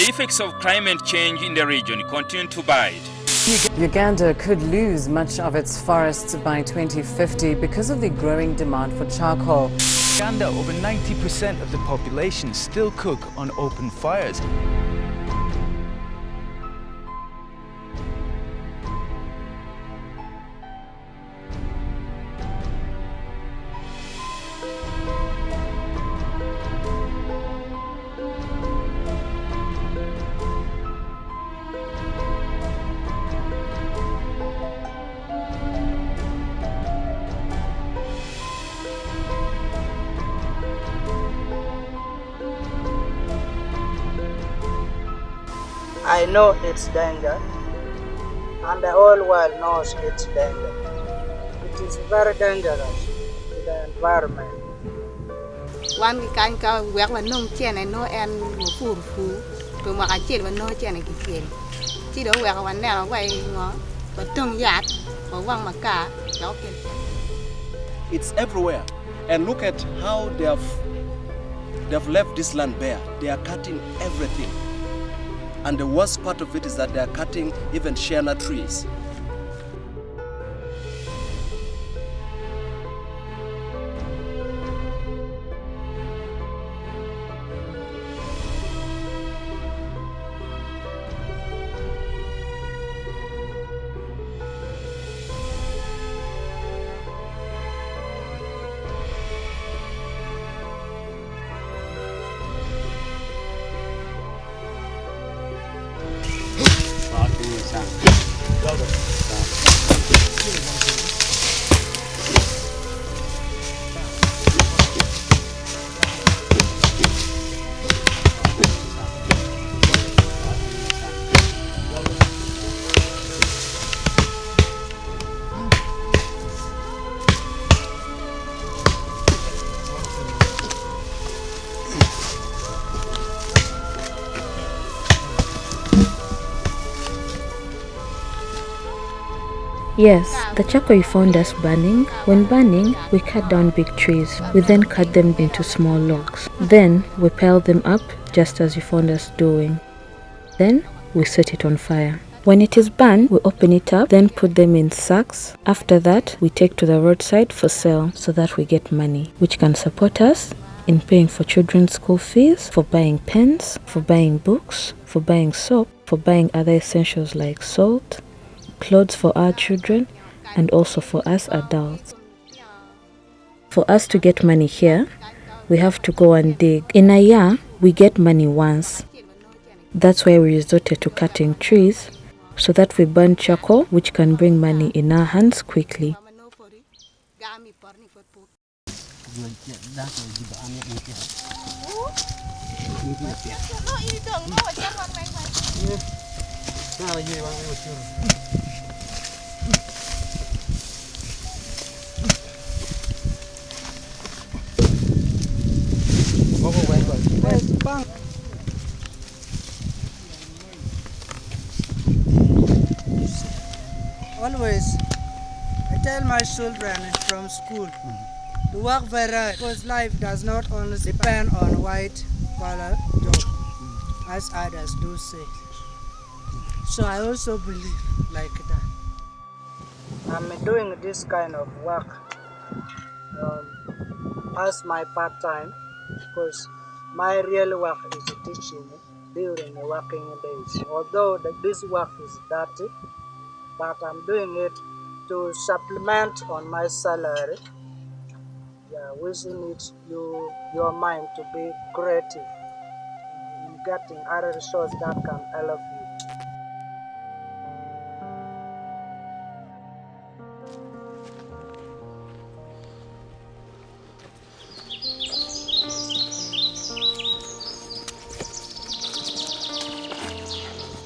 The effects of climate change in the region continue to bite. Uganda could lose much of its forests by 2050 because of the growing demand for charcoal. Uganda, over 90% of the population still cook on open fires. I know it's danger, and the whole world knows it's danger. It is very dangerous to the environment. One can go where we no chen and no and food to make a chill when no chen and kill. See the where one now away, but don't yet, or one maca, talking. It's everywhere, and look at how they've left this land bare. They are cutting everything. And the worst part of it is that they are cutting even shana trees. Yes, the charcoal you found us burning. When burning, we cut down big trees. We then cut them into small logs. Then we pile them up just as you found us doing. Then we set it on fire. When it is burned, we open it up, then put them in sacks. After that, we take to the roadside for sale so that we get money, which can support us in paying for children's school fees, for buying pens, for buying books, for buying soap, for buying other essentials like salt, clothes for our children, and also for us adults. For us to get money here, we have to go and dig. In a year, we get money once. That's why we resorted to cutting trees, so that we burn charcoal, which can bring money in our hands quickly. Always, I tell my children from school to work very hard because life does not only depend on white collar job, as others do say. So I also believe like that. I'm doing this kind of work as my part-time because my real work is teaching during the working days. Although this work is dirty, but I'm doing it to supplement on my salary. Yeah, which needs your mind to be creative in getting other resources that can help you.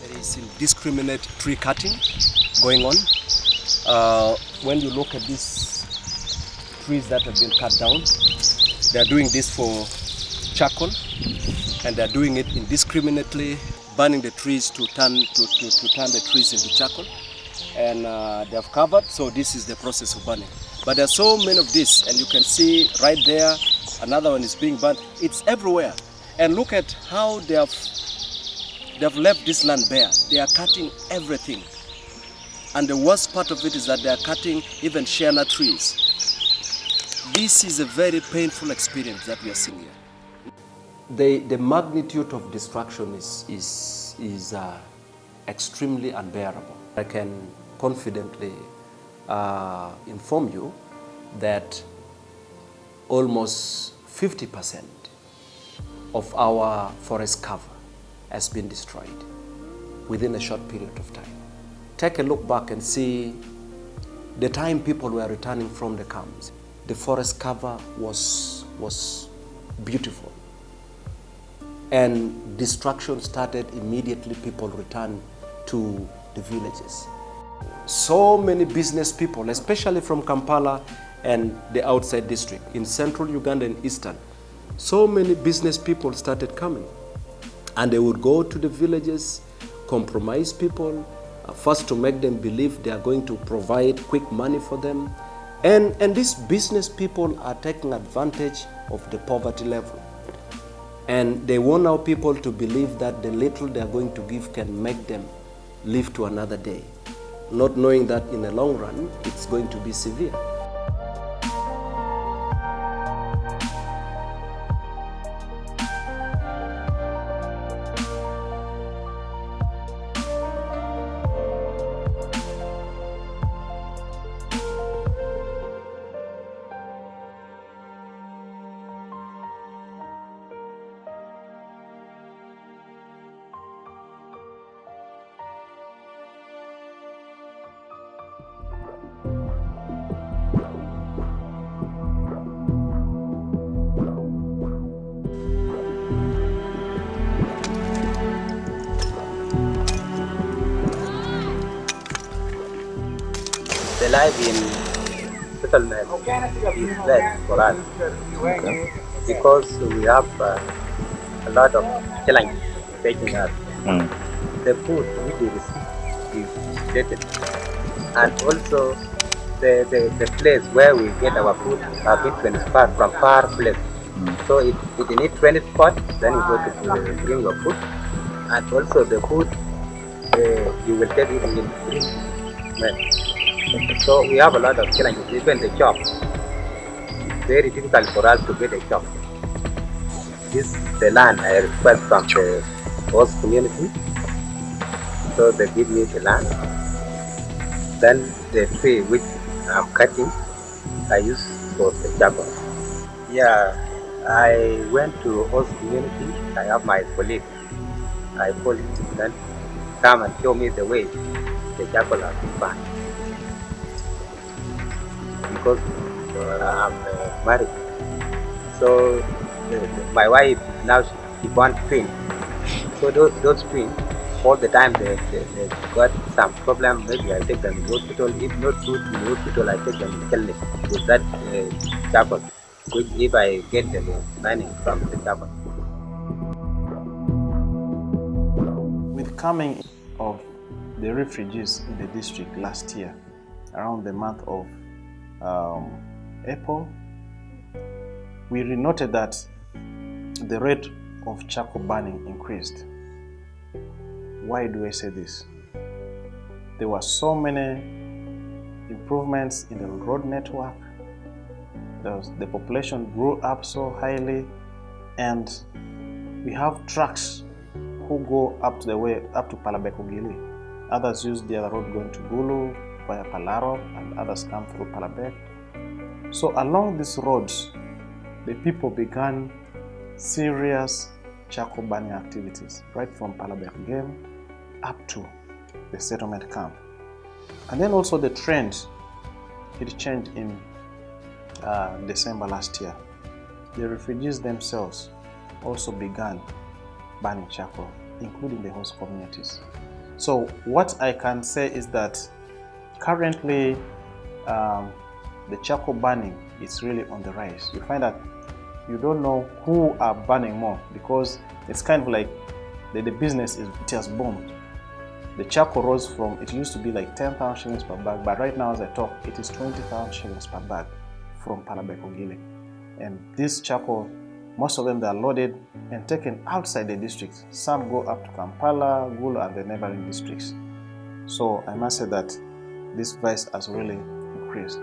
There is indiscriminate tree cutting going on. When you look at these trees that have been cut down, they are doing this for charcoal, and they are doing it indiscriminately, burning the trees to turn the trees into charcoal, and they have covered. So this is the process of burning. But there are so many of this, and you can see right there, another one is being burned. It's everywhere, and look at how they have They've left this land bare. They are cutting everything. And the worst part of it is that they are cutting even shana trees. This is a very painful experience that we are seeing here. The magnitude of destruction is extremely unbearable. I can confidently inform you that almost 50% of our forest cover has been destroyed within a short period of time. Take a look back and see the time people were returning from the camps. The forest cover was beautiful. And destruction started immediately people returned to the villages. So many business people, especially from Kampala and the outside district, in central Uganda and eastern, so many business people started coming. And they would go to the villages, compromise people, first to make them believe they are going to provide quick money for them. And these business people are taking advantage of the poverty level. And they want our people to believe that the little they are going to give can make them live to another day, not knowing that in the long run, it's going to be severe. The life in settlement is best for us because we have a lot of challenges facing us. The food which we receive is limited, and also the place where we get our food have been transferred from far place. So if you need transport, then you go to bring your food, and also the food you will take it in green. So we have a lot of challenges, even the job. It's very difficult for us to get a job. This is the land I request from the host community. So they give me the land. Then the tree which I'm cutting, I use for the charcoal. Yeah, I went to host community. I have my colleague. I call him, then come and show me the way the charcoal has been burned. Because I'm married, so my wife now she wants twins. So those twins, all the time they got some problem. Maybe I take them to the hospital. If not good in the hospital, I take them to clinic with that charcoal, which if I get the mining from the charcoal. With coming of the refugees in the district last year, around the month of April, we noted that the rate of charcoal burning increased. Why do I say this? There were so many improvements in the road network. The population grew up so highly, and we have trucks who go up to Palabek-Ogili. Others use the other road going to Gulu via Palaro, and others come through Palabek. So along these roads, the people began serious charcoal burning activities, right from Palabek game up to the settlement camp. And then also the trend, it changed in December last year. The refugees themselves also began burning charcoal, including the host communities. So what I can say is that currently, the charcoal burning is really on the rise. You find that you don't know who are burning more, because it's kind of like the business it has boomed. The charcoal rose from, it used to be like 10,000 shillings per bag, but right now as I talk, it is 20,000 shillings per bag from Palabek-Ogili. And this charcoal Most of them, they are loaded and taken outside the districts. Some go up to Kampala, Gulu, and the neighboring districts. So I must say that this vice has really increased.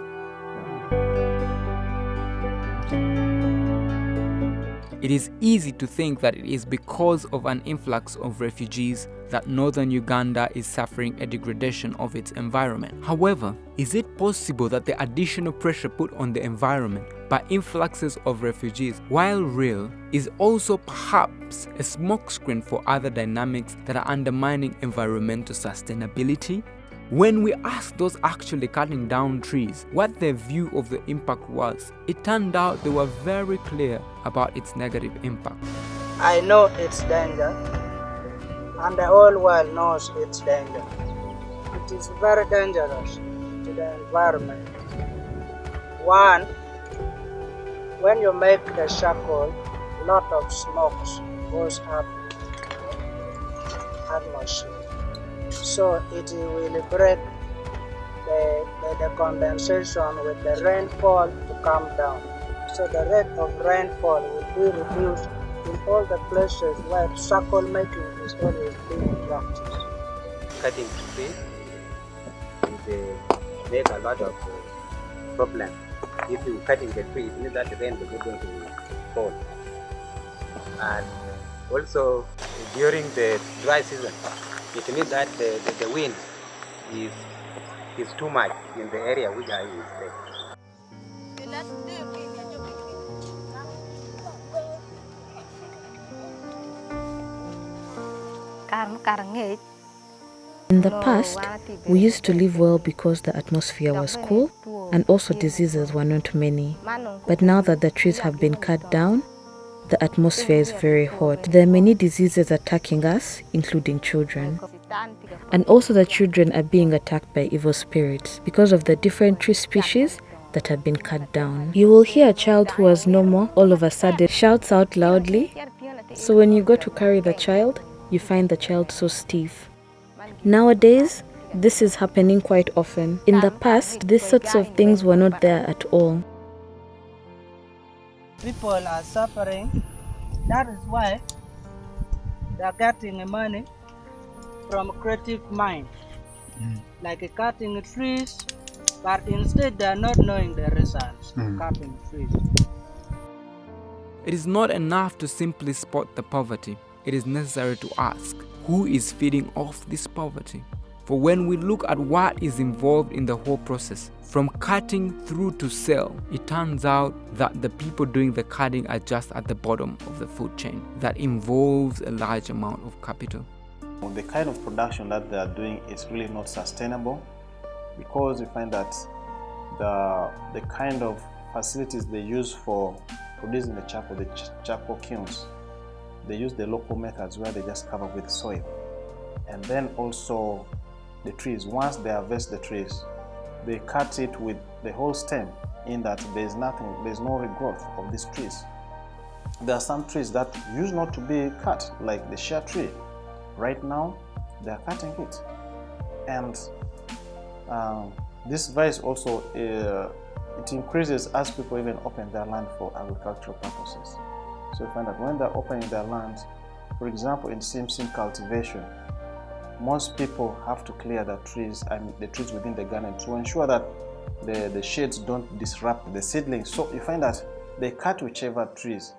It is easy to think that it is because of an influx of refugees that Northern Uganda is suffering a degradation of its environment. However, is it possible that the additional pressure put on the environment by influxes of refugees, while real, is also perhaps a smokescreen for other dynamics that are undermining environmental sustainability? When we asked those actually cutting down trees what their view of the impact was, it turned out they were very clear about its negative impact. I know its danger, and the whole world knows its danger. It is very dangerous to the environment. One, when you make the charcoal, a lot of smoke goes up atmosphere. So it will break the condensation with the rainfall to come down. So the rate of rainfall will be reduced in all the places where charcoal making is always being practiced. Cutting trees make a lot of problems. If you cutting the tree, it means that the rain is not going to fall. And also during the dry season, it means that the wind is too much in the area which I stay. In the past, we used to live well because the atmosphere was cool and also diseases were not many. But now that the trees have been cut down, the atmosphere is very hot. There are many diseases attacking us, including children. And also the children are being attacked by evil spirits because of the different tree species that have been cut down. You will hear a child who was normal all of a sudden shouts out loudly. So when you go to carry the child, you find the child so stiff. Nowadays, this is happening quite often. In the past, these sorts of things were not there at all. People are suffering. That is why they are getting money from creative mind, like cutting trees, but instead they are not knowing the results of cutting trees. It is not enough to simply spot the poverty. It is necessary to ask, who is feeding off this poverty? For when we look at what is involved in the whole process, from cutting through to sell, it turns out that the people doing the cutting are just at the bottom of the food chain. That involves a large amount of capital. The kind of production that they are doing is really not sustainable, because you find that the kind of facilities they use for producing the charcoal kilns, they use the local methods where they just cover with soil. And then also the trees, once they harvest the trees, they cut it with the whole stem, in that there's no regrowth of these trees. There are some trees that used not to be cut, like the shea tree. Right now, they are cutting it. And this vice also, it increases as people even open their land for agricultural purposes. So you find that when they're opening their land, for example, in sim cultivation, most people have to clear the trees within the garden to ensure that the shades don't disrupt the seedlings. So you find that they cut whichever trees.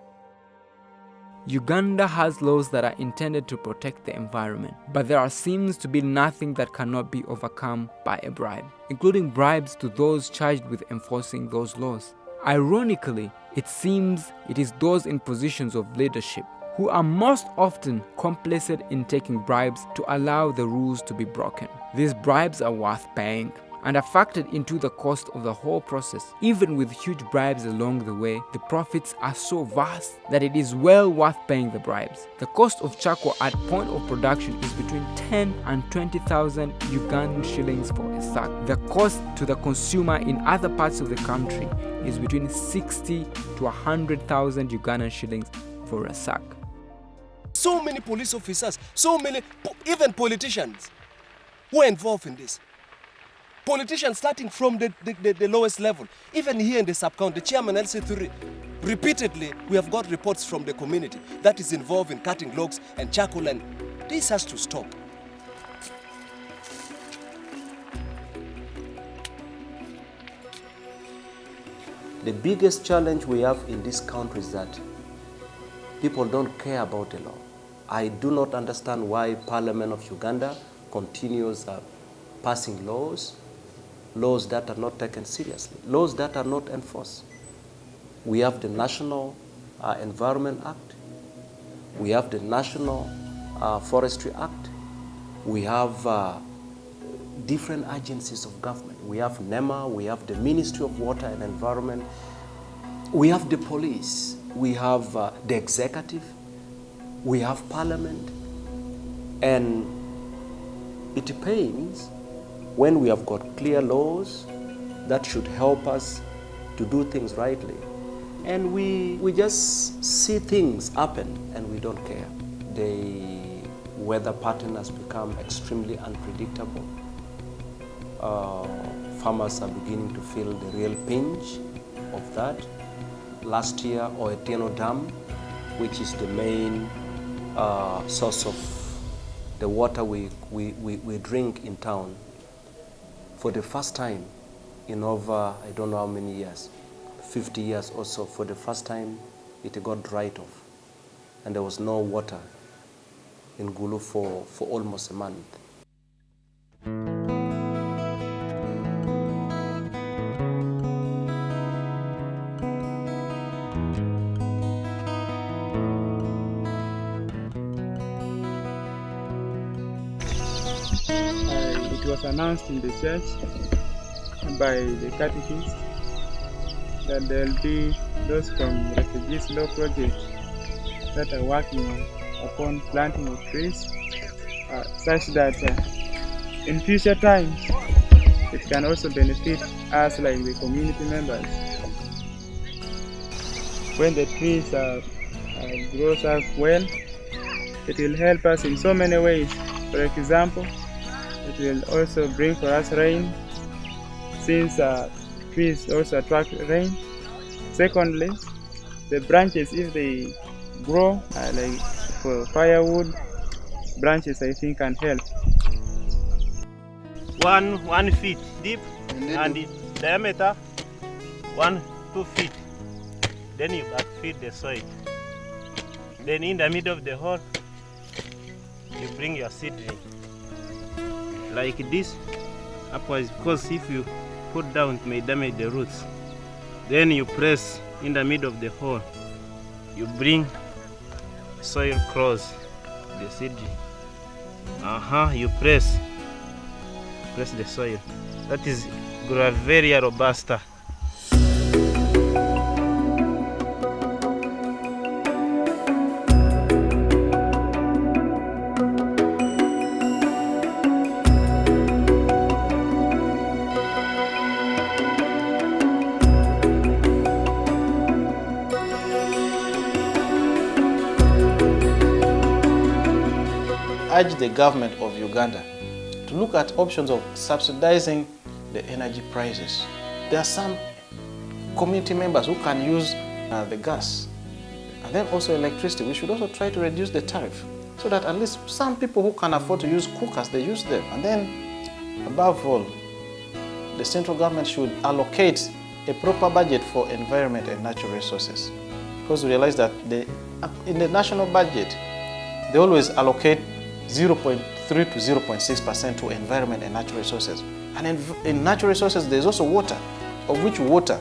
Uganda has laws that are intended to protect the environment, but there seems to be nothing that cannot be overcome by a bribe, including bribes to those charged with enforcing those laws. Ironically, it seems it is those in positions of leadership who are most often complicit in taking bribes to allow the rules to be broken. These bribes are worth paying and are factored into the cost of the whole process. Even with huge bribes along the way, the profits are so vast that it is well worth paying the bribes. The cost of charcoal at point of production is between 10 and 20,000 Ugandan shillings for a sack. The cost to the consumer in other parts of the country is between 60 to 100,000 Ugandan shillings for a sack. So many police officers, so many, even politicians who are involved in this. Politicians starting from the lowest level, even here in the sub-county, the chairman LC3, Repeatedly, we have got reports from the community that is involved in cutting logs and charcoal, and this has to stop. The biggest challenge we have in this country is that people don't care about the law. I do not understand why Parliament of Uganda continues passing laws that are not taken seriously, laws that are not enforced. We have the National Environment Act, we have the National Forestry Act, we have different agencies of government. We have NEMA, we have the Ministry of Water and Environment, we have the police, we have the executive, we have parliament, and it pains when we have got clear laws that should help us to do things rightly, and we just see things happen and we don't care. The weather pattern has become extremely unpredictable. Farmers are beginning to feel the real pinch of that. Last year, Oetieno Dam, which is the main source of the water we drink in town, for the first time in over, I don't know how many years, 50 years or so, for the first time it got dried off. And there was no water in Gulu for almost a month. It was announced in the church by the catechist that there will be those from Refugee's Law Project that are working upon planting of trees such that in future times it can also benefit us like the community members. When the trees grows up well, it will help us in so many ways. For example, it will also bring for us rain, since trees also attract rain. Secondly, the branches, if they grow like for firewood, branches I think can help. 1 feet deep and in diameter 2 feet. Then you backfeed the soil. Then in the middle of the hole, you bring your seedling like this upwards, because if you put down it may damage the roots. Then you press in the middle of the hole, you bring soil cross the seedling. You press the soil. That is Graveria robusta. Urge the government of Uganda to look at options of subsidizing the energy prices. There are some community members who can use the gas and then also electricity. We should also try to reduce the tariff so that at least some people who can afford to use cookers, they use them. And then, above all, the central government should allocate a proper budget for environment and natural resources. Because we realize that in the national budget, they always allocate 0.3 to 0.6% to environment and natural resources. And in natural resources, there's also water, of which water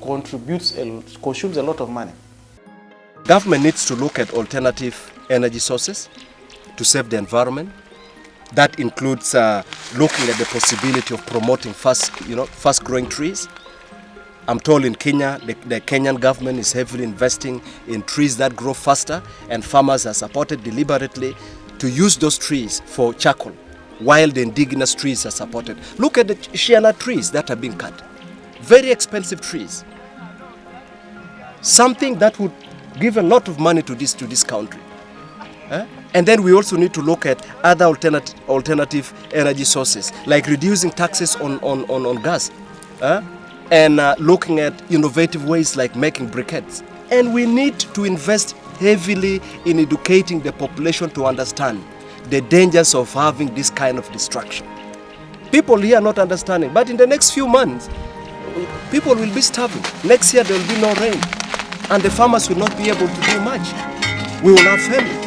consumes a lot of money. Government needs to look at alternative energy sources to save the environment. That includes looking at the possibility of promoting fast-growing trees. I'm told in Kenya, the Kenyan government is heavily investing in trees that grow faster, and farmers are supported deliberately to use those trees for charcoal, while the indigenous trees are supported. Look at the Shiana trees that are being cut. Very expensive trees. Something that would give a lot of money to this country. And then we also need to look at other alternative energy sources, like reducing taxes on gas, and looking at innovative ways like making briquettes. And we need to invest heavily in educating the population to understand the dangers of having this kind of destruction. People here are not understanding, but in the next few months, people will be starving. Next year there will be no rain, and the farmers will not be able to do much. We will have famine.